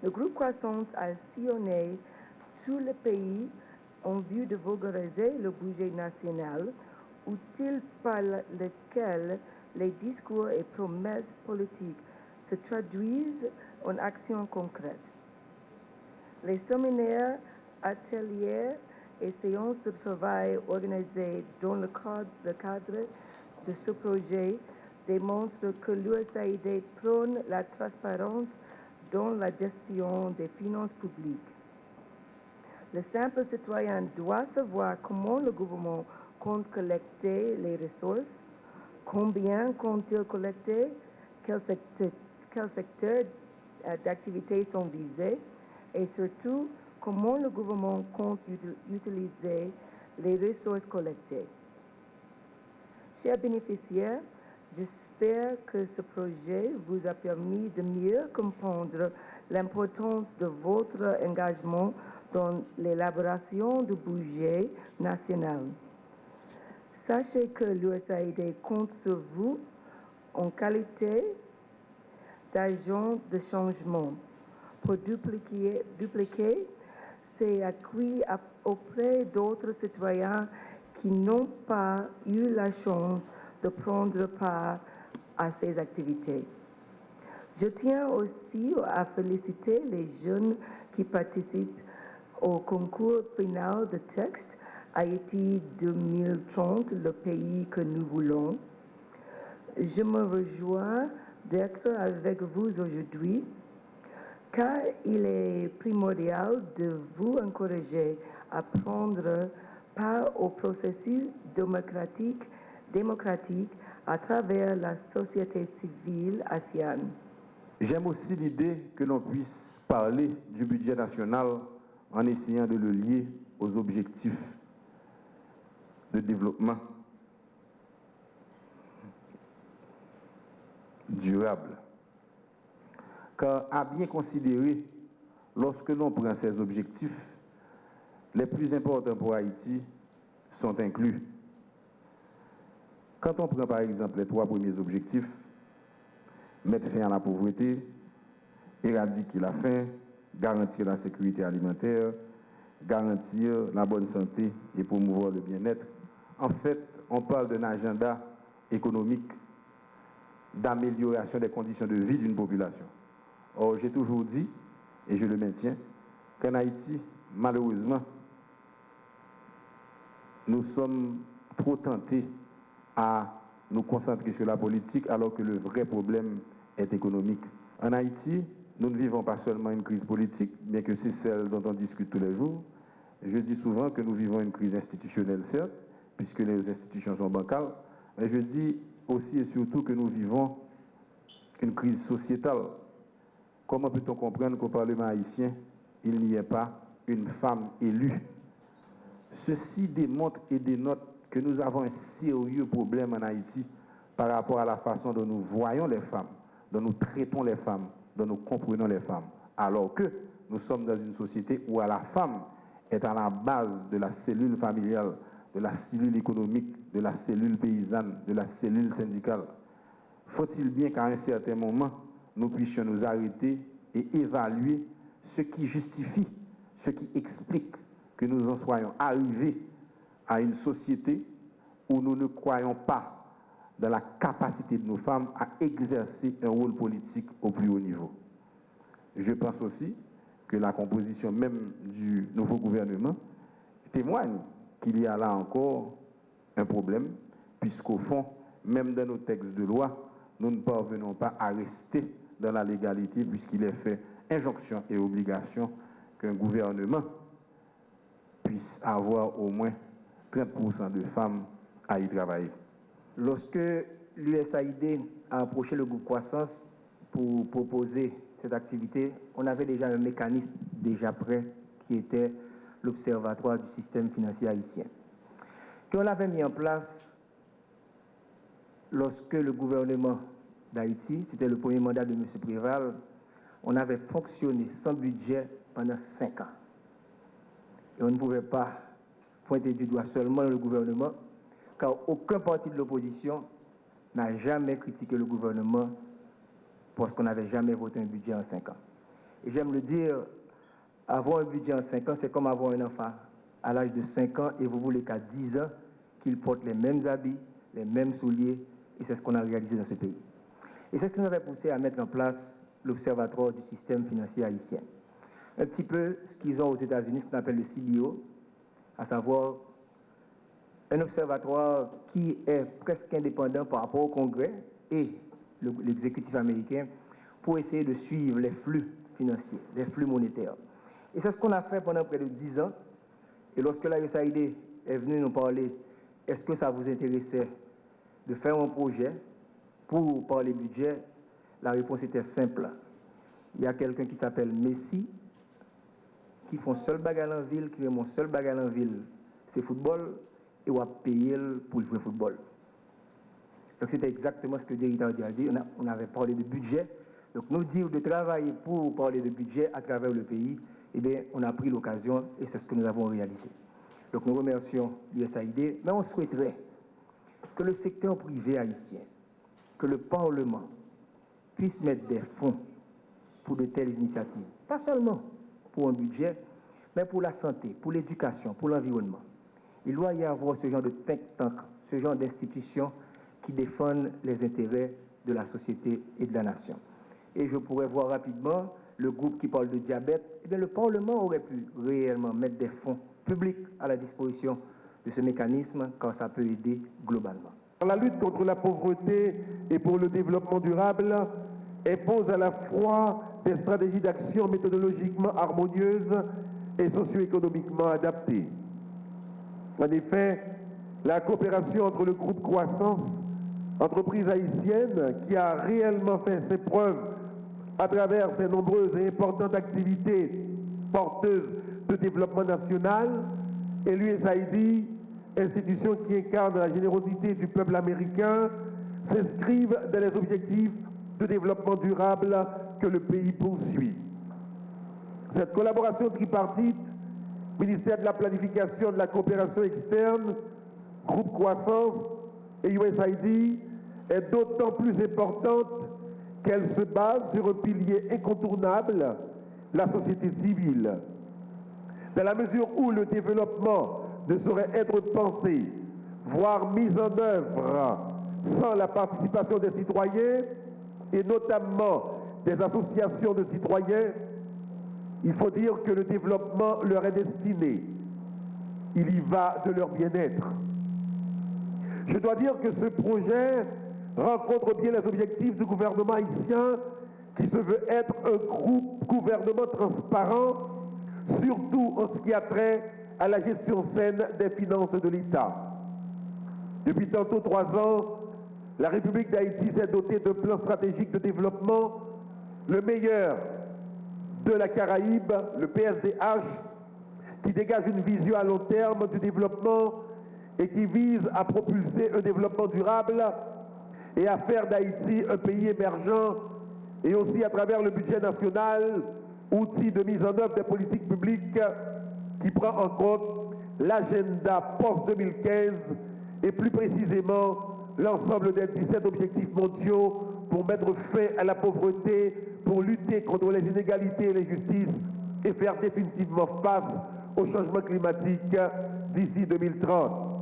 Le groupe Croissance a sillonné tout le pays en vue de vulgariser le budget national, outil par lequel les discours et promesses politiques se traduisent en actions concrètes. Les séminaires, ateliers et séances de travail organisées dans le cadre de ce projet démontrent que l'USAID prône la transparence dans la gestion des finances publiques. Le simple citoyen doit savoir comment le gouvernement compte collecter les ressources, combien compte-t-il collecter, quels secteurs d'activité sont visés et surtout comment le gouvernement compte utiliser les ressources collectées. Chers bénéficiaires, j'espère que ce projet vous a permis de mieux comprendre l'importance de votre engagement dans l'élaboration du budget national. Sachez que l'USAID compte sur vous en qualité d'agent de changement pour dupliquer ses acquis auprès d'autres citoyens qui n'ont pas eu la chance de prendre part à ces activités. Je tiens aussi à féliciter les jeunes qui participent au concours final de texte Haïti 2030, le pays que nous voulons. Je me réjouis d'être avec vous aujourd'hui car il est primordial de vous encourager à prendre part au processus démocratique à travers la société civile haïtienne. J'aime aussi l'idée que l'on puisse parler du budget national en essayant de le lier aux objectifs de développement durable. Car à bien considérer, lorsque l'on prend ces objectifs, les plus importants pour Haïti sont inclus. Quand on prend par exemple les 3 premiers objectifs, mettre fin à la pauvreté, éradiquer la faim, garantir la sécurité alimentaire, garantir la bonne santé et promouvoir le bien-être, en fait, on parle d'un agenda économique d'amélioration des conditions de vie d'une population. Or, j'ai toujours dit, et je le maintiens, qu'en Haïti, malheureusement, nous sommes trop tentés à nous concentrer sur la politique alors que le vrai problème est économique. En Haïti, nous ne vivons pas seulement une crise politique, bien que c'est celle dont on discute tous les jours. Je dis souvent que nous vivons une crise institutionnelle, certes, puisque les institutions sont bancales, mais je dis aussi et surtout que nous vivons une crise sociétale. Comment peut-on comprendre qu'au Parlement haïtien, il n'y ait pas une femme élue? Ceci démontre et dénote que nous avons un sérieux problème en Haïti par rapport à la façon dont nous voyons les femmes, dont nous traitons les femmes, dont nous comprenons les femmes, alors que nous sommes dans une société où la femme est à la base de la cellule familiale, de la cellule économique, de la cellule paysanne, de la cellule syndicale. Faut-il bien qu'à un certain moment, nous puissions nous arrêter et évaluer ce qui justifie, ce qui explique que nous en soyons arrivés à une société où nous ne croyons pas dans la capacité de nos femmes à exercer un rôle politique au plus haut niveau. Je pense aussi que la composition même du nouveau gouvernement témoigne qu'il y a là encore un problème, puisqu'au fond, même dans nos textes de loi, nous ne parvenons pas à rester dans la légalité, puisqu'il est fait injonction et obligation qu'un gouvernement puisse avoir au moins 30% de femmes à y travailler. Lorsque l'USAID a approché le groupe Croissance pour proposer cette activité, on avait déjà un mécanisme déjà prêt qui était l'Observatoire du système financier haïtien, qu'on avait mis en place lorsque le gouvernement d'Haïti, c'était le premier mandat de M. Préval, on avait fonctionné sans budget pendant 5 ans. Et on ne pouvait pas pointer du doigt seulement le gouvernement, car aucun parti de l'opposition n'a jamais critiqué le gouvernement parce qu'on n'avait jamais voté un budget en 5 ans. Et j'aime le dire, avoir un budget en 5 ans, c'est comme avoir un enfant à l'âge de 5 ans et vous voulez qu'à 10 ans, qu'il porte les mêmes habits, les mêmes souliers, et c'est ce qu'on a réalisé dans ce pays. Et c'est ce qui nous avait poussé à mettre en place l'Observatoire du système financier haïtien. Un petit peu ce qu'ils ont aux États-Unis, ce qu'on appelle le CBO, à savoir un observatoire qui est presque indépendant par rapport au Congrès et l'exécutif américain pour essayer de suivre les flux financiers, les flux monétaires. Et c'est ce qu'on a fait pendant près de 10 ans. Et lorsque la USAID est venue nous parler, est-ce que ça vous intéressait de faire un projet pour parler budget? La réponse était simple. Il y a quelqu'un qui s'appelle Messi, qui font seul bagarre en ville, qui fait mon seul bagarre en ville, c'est football, et on va payer pour le jouer football. Donc c'était exactement ce que le directeur a dit. On avait parlé de budget. Donc nous dire de travailler pour parler de budget à travers le pays, eh bien, on a pris l'occasion et c'est ce que nous avons réalisé. Donc nous remercions l'USAID, mais on souhaiterait que le secteur privé haïtien, que le Parlement puisse mettre des fonds pour de telles initiatives. Pas seulement pour un budget, mais pour la santé, pour l'éducation, pour l'environnement. Il doit y avoir ce genre de think tank, ce genre d'institutions qui défendent les intérêts de la société et de la nation. Et je pourrais voir rapidement le groupe qui parle de diabète. Eh bien, le Parlement aurait pu réellement mettre des fonds publics à la disposition de ce mécanisme, car ça peut aider globalement. La lutte contre la pauvreté et pour le développement durable impose à la fois des stratégies d'action méthodologiquement harmonieuses et socio-économiquement adaptées. En effet, la coopération entre le groupe Croissance, entreprise haïtienne qui a réellement fait ses preuves à travers ses nombreuses et importantes activités porteuses de développement national, et l'USAID, institution qui incarne la générosité du peuple américain, s'inscrivent dans les objectifs de développement durable que le pays poursuit. Cette collaboration tripartite, ministère de la Planification et de la Coopération externe, groupe Croissance et USAID, est d'autant plus importante qu'elle se base sur un pilier incontournable, la société civile. Dans la mesure où le développement ne saurait être pensé, voire mis en œuvre sans la participation des citoyens, et notamment des associations de citoyens, il faut dire que le développement leur est destiné. Il y va de leur bien-être. Je dois dire que ce projet rencontre bien les objectifs du gouvernement haïtien qui se veut être un gouvernement transparent, surtout en ce qui a trait à la gestion saine des finances de l'État. Depuis tantôt 3 ans, la République d'Haïti s'est dotée d'un plan stratégique de développement, le meilleur de la Caraïbe, le PSDH, qui dégage une vision à long terme du développement et qui vise à propulser un développement durable et à faire d'Haïti un pays émergent, et aussi à travers le budget national, outil de mise en œuvre des politiques publiques qui prend en compte l'agenda post-2015 et plus précisément l'ensemble des 17 objectifs mondiaux pour mettre fin à la pauvreté, pour lutter contre les inégalités et l'injustice et faire définitivement face au changement climatique d'ici 2030.